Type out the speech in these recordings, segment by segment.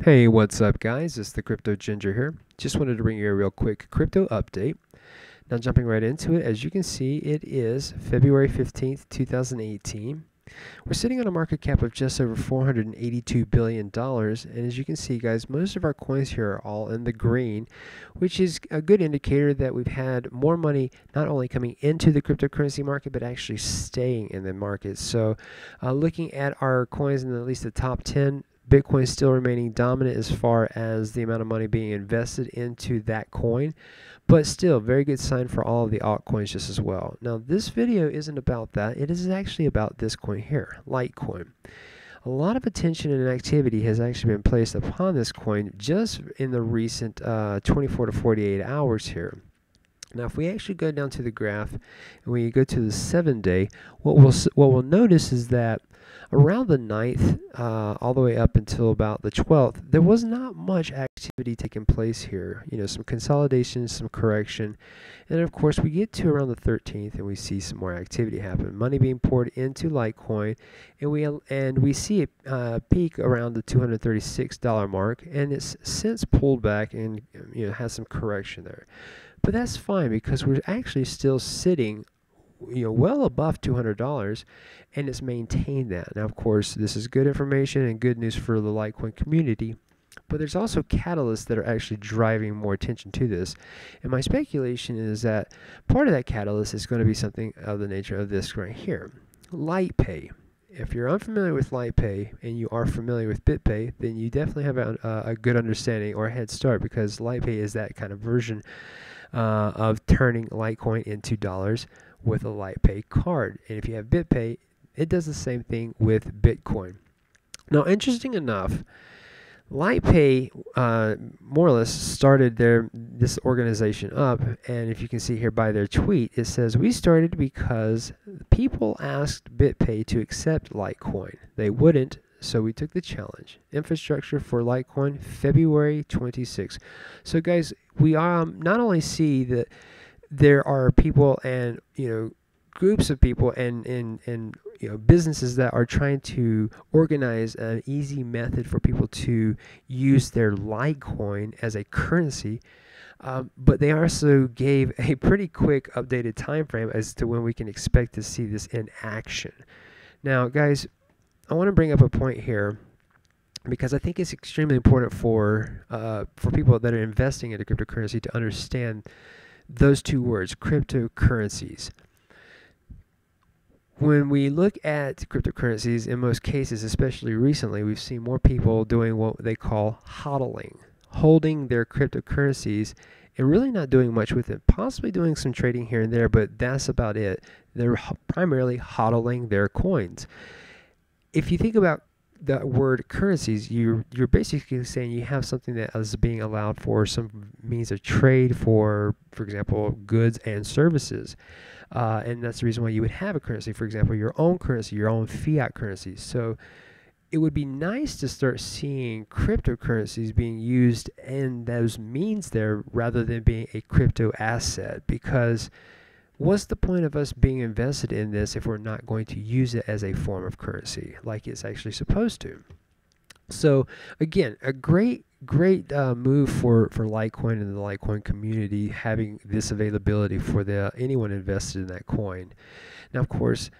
Hey, what's up, guys? It's the Crypto Ginger here. Just wanted to bring you a real quick crypto update. Now, jumping right into it, as you can see, it is February 15th, 2018. We're sitting on a market cap of just over $482 billion. And as you can see, guys, most of our coins here are all in the green, which is a good indicator that we've had more money not only coming into the cryptocurrency market, but actually staying in the market. So looking at our coins in at least the top 10, Bitcoin is still remaining dominant as far as the amount of money being invested into that coin, but still very good sign for all of the altcoins just as well. Now, this video isn't about that. It is actually about this coin here, Litecoin. A lot of attention and activity has actually been placed upon this coin just in the recent 24 to 48 hours here. Now, if we actually go down to the graph and we go to the 7-day, what we'll notice is that around the 9th, all the way up until about the 12th, there was not much activity taking place here. You know, some consolidation, some correction, and of course we get to around the 13th and we see some more activity happen. Money being poured into Litecoin, and we see it peak around the $236 mark, and it's since pulled back and has some correction there. But that's fine because we're actually still sitting well above $200, and it's maintained that. Now, of course, this is good information and good news for the Litecoin community, but there's also catalysts that are actually driving more attention to this. And my speculation is that part of that catalyst is going to be something of the nature of this right here, LitePay. If you're unfamiliar with LitePay and you are familiar with BitPay, then you definitely have a good understanding or a head start, because LitePay is that kind of version of turning Litecoin into dollars with a LitePay card. And if you have BitPay, it does the same thing with Bitcoin. Now, interesting enough, LitePay more or less started this organization up, and if you can see here by their tweet, it says, "We started because people asked BitPay to accept Litecoin. They wouldn't, so we took the challenge. Infrastructure for Litecoin, February 26." So, guys, we not only see that there are people and groups of people and businesses that are trying to organize an easy method for people to use their Litecoin as a currency, but they also gave a pretty quick updated time frame as to when we can expect to see this in action. Now, guys, I want to bring up a point here, because I think it's extremely important for people that are investing into cryptocurrency to understand those two words, cryptocurrencies. When we look at cryptocurrencies, in most cases, especially recently, we've seen more people doing what they call hodling, holding their cryptocurrencies and really not doing much with it, possibly doing some trading here and there, but that's about it. They're primarily hodling their coins. If you think about the word currencies, you're basically saying you have something that is being allowed for some means of trade for example, goods and services. And that's the reason why you would have a currency, for example, your own currency, your own fiat currency. So it would be nice to start seeing cryptocurrencies being used in those means there rather than being a crypto asset, because what's the point of us being invested in this if we're not going to use it as a form of currency like it's actually supposed to? So again, a great move for Litecoin and the Litecoin community, having this availability for anyone invested in that coin. Now, of course,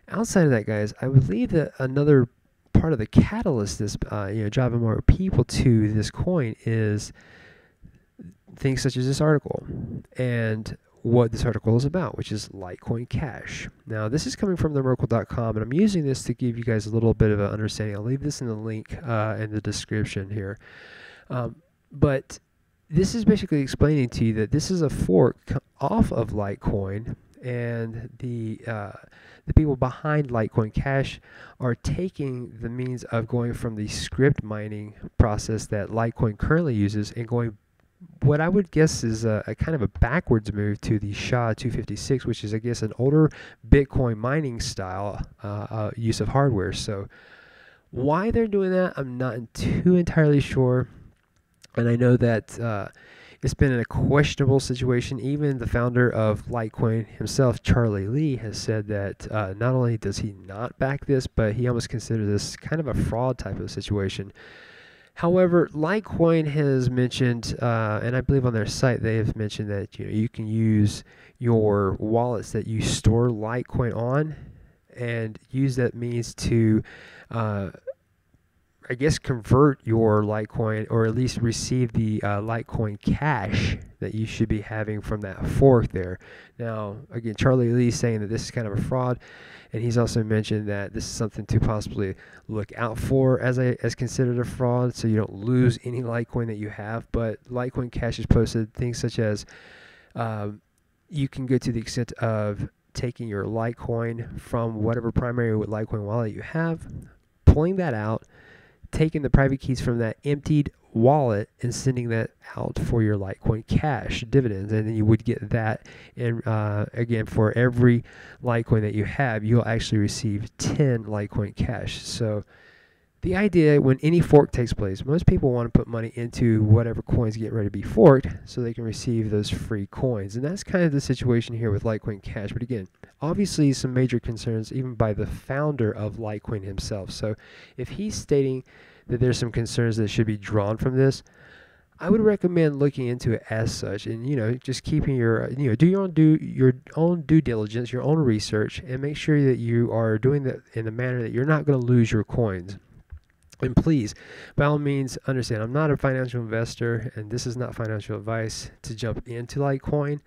outside of that, guys, I believe that another part of the catalyst that's driving more people to this coin is things such as this article and what this article is about, which is Litecoin Cash. Now, this is coming from themerkle.com, and I'm using this to give you guys a little bit of an understanding. I'll leave this in the link in the description here. But this is basically explaining to you that this is a fork off of Litecoin, and the people behind Litecoin Cash are taking the means of going from the script mining process that Litecoin currently uses and going what I would guess is a kind of a backwards move to the SHA-256, which is, I guess, an older Bitcoin mining style use of hardware. So why they're doing that, I'm not too entirely sure. And I know that it's been in a questionable situation. Even the founder of Litecoin himself, Charlie Lee, has said that not only does he not back this, but he almost considers this kind of a fraud type of situation. However, Litecoin has mentioned, and I believe on their site they have mentioned that you can use your wallets that you store Litecoin on, and use that means to, I guess, convert your Litecoin, or at least receive the Litecoin cash that you should be having from that fork there. Now, again, Charlie Lee's saying that this is kind of a fraud, and he's also mentioned that this is something to possibly look out for as considered a fraud, so you don't lose any Litecoin that you have. But Litecoin Cash has posted things such as you can go to the extent of taking your Litecoin from whatever primary Litecoin wallet you have, pulling that out, taking the private keys from that emptied wallet and sending that out for your Litecoin Cash dividends, and then you would get that. And again, for every Litecoin that you have, you'll actually receive 10 Litecoin Cash. So the idea, when any fork takes place, most people want to put money into whatever coins get ready to be forked so they can receive those free coins. And that's kind of the situation here with Litecoin Cash. But again, obviously some major concerns even by the founder of Litecoin himself. So if he's stating that there's some concerns that should be drawn from this, I would recommend looking into it as such, and just keeping your do your own due diligence, your own research, and make sure that you are doing that in a manner that you're not going to lose your coins. And please, by all means, understand, I'm not a financial investor, and this is not financial advice to jump into Litecoin.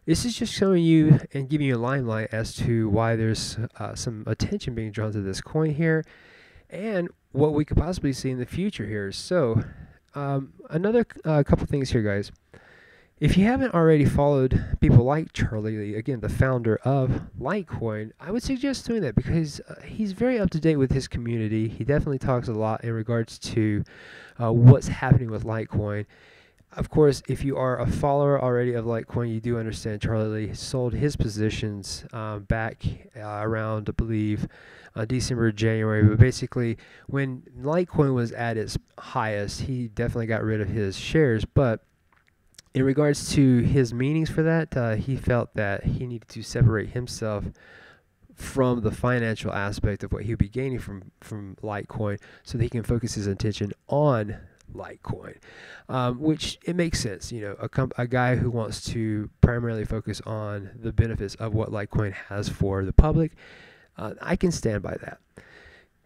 This is just showing you and giving you a limelight as to why there's some attention being drawn to this coin here, and what we could possibly see in the future here. So, another couple things here, guys. If you haven't already followed people like Charlie Lee, again, the founder of Litecoin, I would suggest doing that because he's very up to date with his community. He definitely talks a lot in regards to what's happening with Litecoin. Of course, if you are a follower already of Litecoin, you do understand Charlie Lee sold his positions back around, I believe, December, January. But basically, when Litecoin was at its highest, he definitely got rid of his shares. But in regards to his meanings for that, he felt that he needed to separate himself from the financial aspect of what he would be gaining from Litecoin so that he can focus his attention on Litecoin, which it makes sense. A guy who wants to primarily focus on the benefits of what Litecoin has for the public, I can stand by that.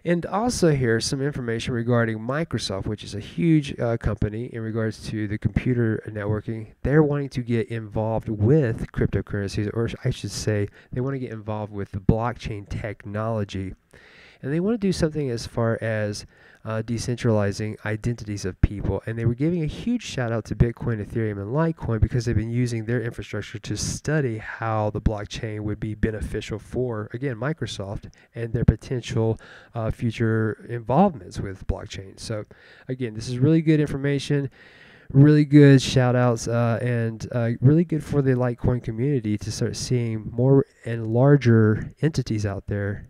And also here's some information regarding Microsoft, which is a huge company in regards to the computer networking. They're wanting to get involved with cryptocurrencies, or I should say they want to get involved with the blockchain technology. And they want to do something as far as decentralizing identities of people. And they were giving a huge shout out to Bitcoin, Ethereum, and Litecoin because they've been using their infrastructure to study how the blockchain would be beneficial for, again, Microsoft and their potential future involvements with blockchain. So, again, this is really good information, really good shout outs, and really good for the Litecoin community to start seeing more and larger entities out there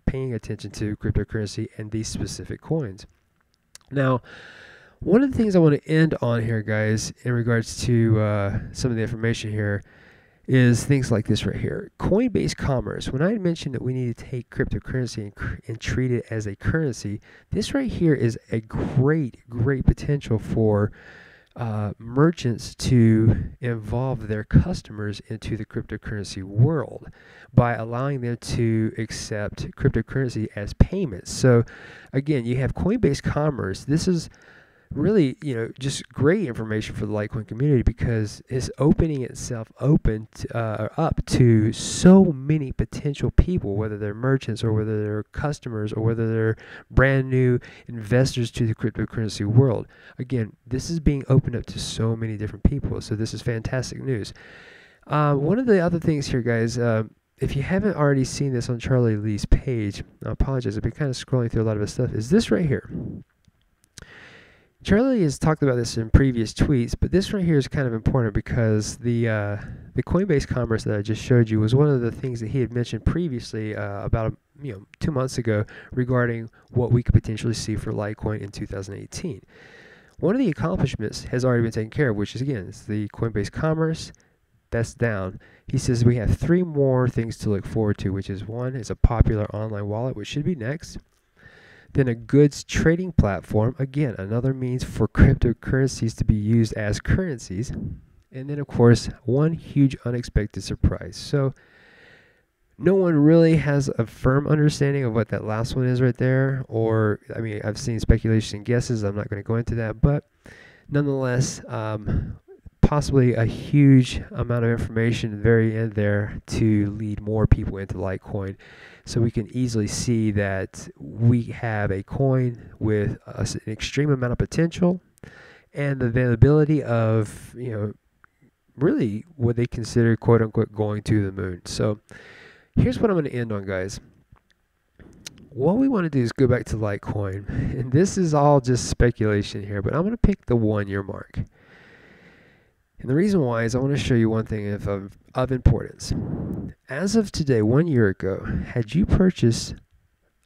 paying attention to cryptocurrency and these specific coins. Now, one of the things I want to end on here, guys, in regards to some of the information here, is things like this right here. Coinbase Commerce. When I mentioned that we need to take cryptocurrency and treat it as a currency, this right here is a great potential for merchants to involve their customers into the cryptocurrency world by allowing them to accept cryptocurrency as payments. So again, you have Coinbase Commerce. This is really, just great information for the Litecoin community because it's opening itself up to so many potential people, whether they're merchants or whether they're customers or whether they're brand new investors to the cryptocurrency world. Again, this is being opened up to so many different people, so this is fantastic news. One of the other things here, guys, if you haven't already seen this on Charlie Lee's page, I apologize, I've been kind of scrolling through a lot of his stuff, is this right here. Charlie has talked about this in previous tweets, but this right here is kind of important because the Coinbase Commerce that I just showed you was one of the things that he had mentioned previously about 2 months ago regarding what we could potentially see for Litecoin in 2018. One of the accomplishments has already been taken care of, which is, again, it's the Coinbase Commerce. That's down. He says we have 3 more things to look forward to, which is one is a popular online wallet, which should be next. Then a goods trading platform, again, another means for cryptocurrencies to be used as currencies. And then, of course, one huge unexpected surprise. So no one really has a firm understanding of what that last one is right there. Or, I mean, I've seen speculation and guesses. I'm not going to go into that. But nonetheless, possibly a huge amount of information at the very end there to lead more people into Litecoin. So we can easily see that we have a coin with an extreme amount of potential and the availability of, really what they consider quote unquote going to the moon. So here's what I'm going to end on, guys. What we want to do is go back to Litecoin, and this is all just speculation here, but I'm going to pick the 1 year mark. And the reason why is I want to show you one thing of importance. As of today, 1 year ago, had you purchased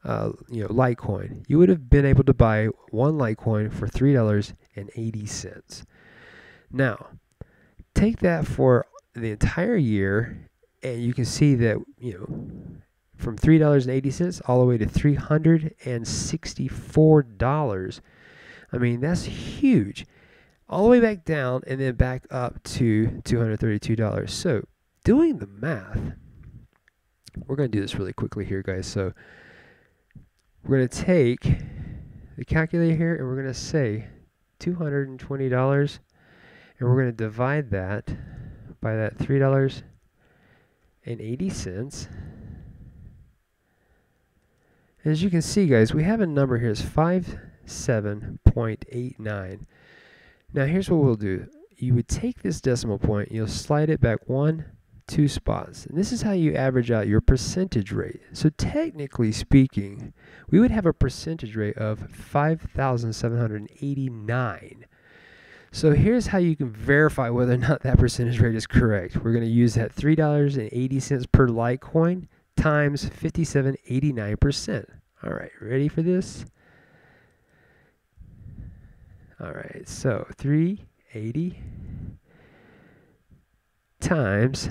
Litecoin, you would have been able to buy one Litecoin for $3.80. Now, take that for the entire year, and you can see that, from $3.80 all the way to $364. I mean, that's huge. All the way back down and then back up to $232. So doing the math, we're going to do this really quickly here, guys. So we're going to take the calculator here and we're going to say $220, and we're going to divide that by that $3.80. As you can see, guys, we have a number here. It's 57.89. Now here's what we'll do. You would take this decimal point, you'll slide it back 1, 2 spots. And this is how you average out your percentage rate. So technically speaking, we would have a percentage rate of 5,789. So here's how you can verify whether or not that percentage rate is correct. We're going to use that $3.80 per Litecoin times 57.89%. All right, ready for this? All right, so 380 times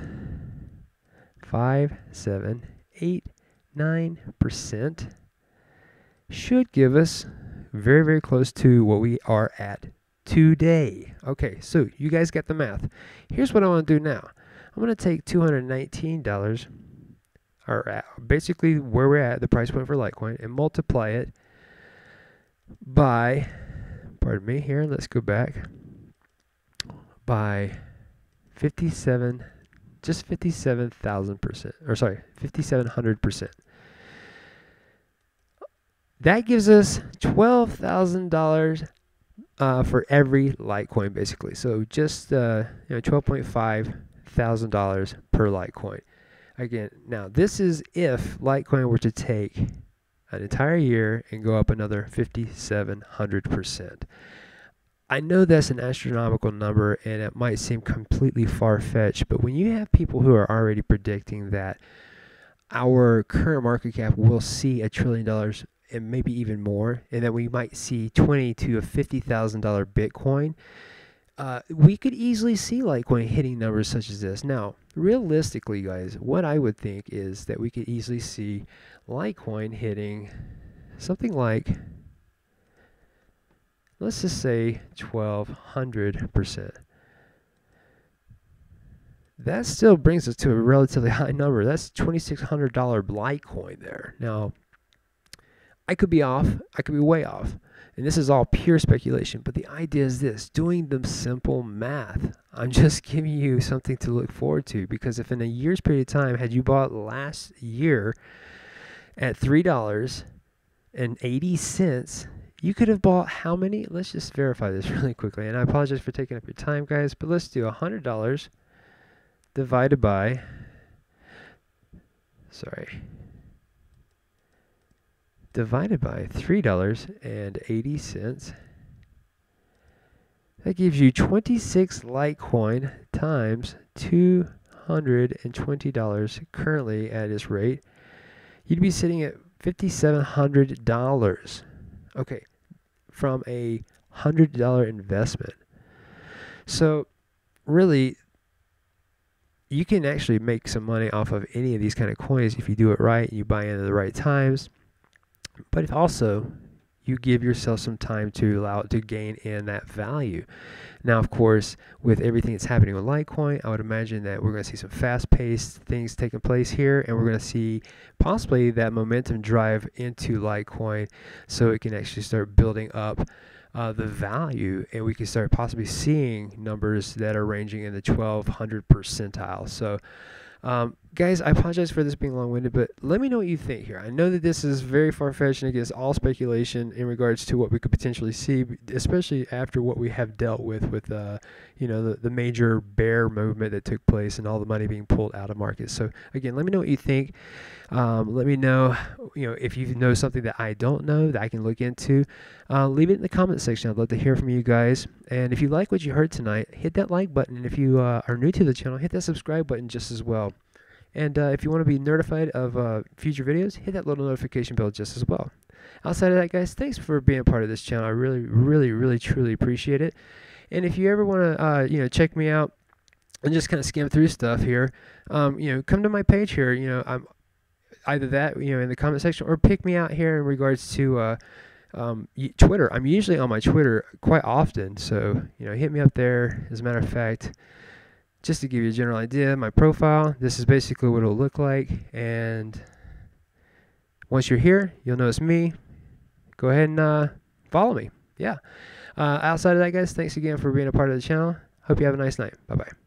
5,789% should give us very, very close to what we are at today. Okay, so you guys got the math. Here's what I want to do now. I'm going to take $219, or basically where we're at, the price point for Litecoin, and multiply it by, pardon me here, let's go back, by 57,000%, or sorry, 5,700%. That gives us $12,000 for every Litecoin, basically. So just $12.5 thousand per Litecoin. Again, now this is if Litecoin were to take an entire year and go up another 5,700%. I know that's an astronomical number and it might seem completely far-fetched, but when you have people who are already predicting that our current market cap will see $1 trillion and maybe even more, and that we might see $20,000 to $50,000 Bitcoin, we could easily see Litecoin hitting numbers such as this. Now, realistically, guys, what I would think is that we could easily see Litecoin hitting something like, let's just say 1,200%. That still brings us to a relatively high number. That's $2,600 Litecoin there. Now, I could be off. I could be way off. And this is all pure speculation. But the idea is this, doing the simple math. I'm just giving you something to look forward to. Because if in a year's period of time, had you bought last year at $3.80, you could have bought how many? Let's just verify this really quickly. And I apologize for taking up your time, guys. But let's do $100 divided by, divided by $3.80. That gives you 26 Litecoin times $220 currently at its rate. You'd be sitting at $5,700. Okay, from a $100 investment. So really, you can actually make some money off of any of these kind of coins if you do it right and you buy in at the right times. But also, you give yourself some time to allow it to gain in that value. Now, of course, with everything that's happening with Litecoin, I would imagine that we're going to see some fast-paced things taking place here, and we're going to see possibly that momentum drive into Litecoin so it can actually start building up the value, and we can start possibly seeing numbers that are ranging in the 1200 percentile. So guys, I apologize for this being long-winded, but let me know what you think here. I know that this is very far-fetched and against all speculation in regards to what we could potentially see, especially after what we have dealt with you know, the major bear movement that took place and all the money being pulled out of markets. So again, let me know what you think. Let me know, you know, if you know something that I don't know that I can look into. Leave it in the comment section. I'd love to hear from you guys. And if you like what you heard tonight, hit that like button. And if you are new to the channel, hit that subscribe button just as well. And if you want to be notified of future videos, hit that little notification bell just as well. Outside of that, guys, thanks for being a part of this channel. I really, truly appreciate it. And if you ever want to, you know, check me out and just kind of skim through stuff here, you know, come to my page here. You know, I'm either that, you know, in the comment section, or pick me out here in regards to Twitter. I'm usually on my Twitter quite often, so, you know, hit me up there. As a matter of fact, just to give you a general idea, my profile, this is basically what it'll look like. And once you're here, you'll know it's me. Go ahead and follow me. Yeah. Outside of that, guys, thanks again for being a part of the channel. Hope you have a nice night. Bye-bye.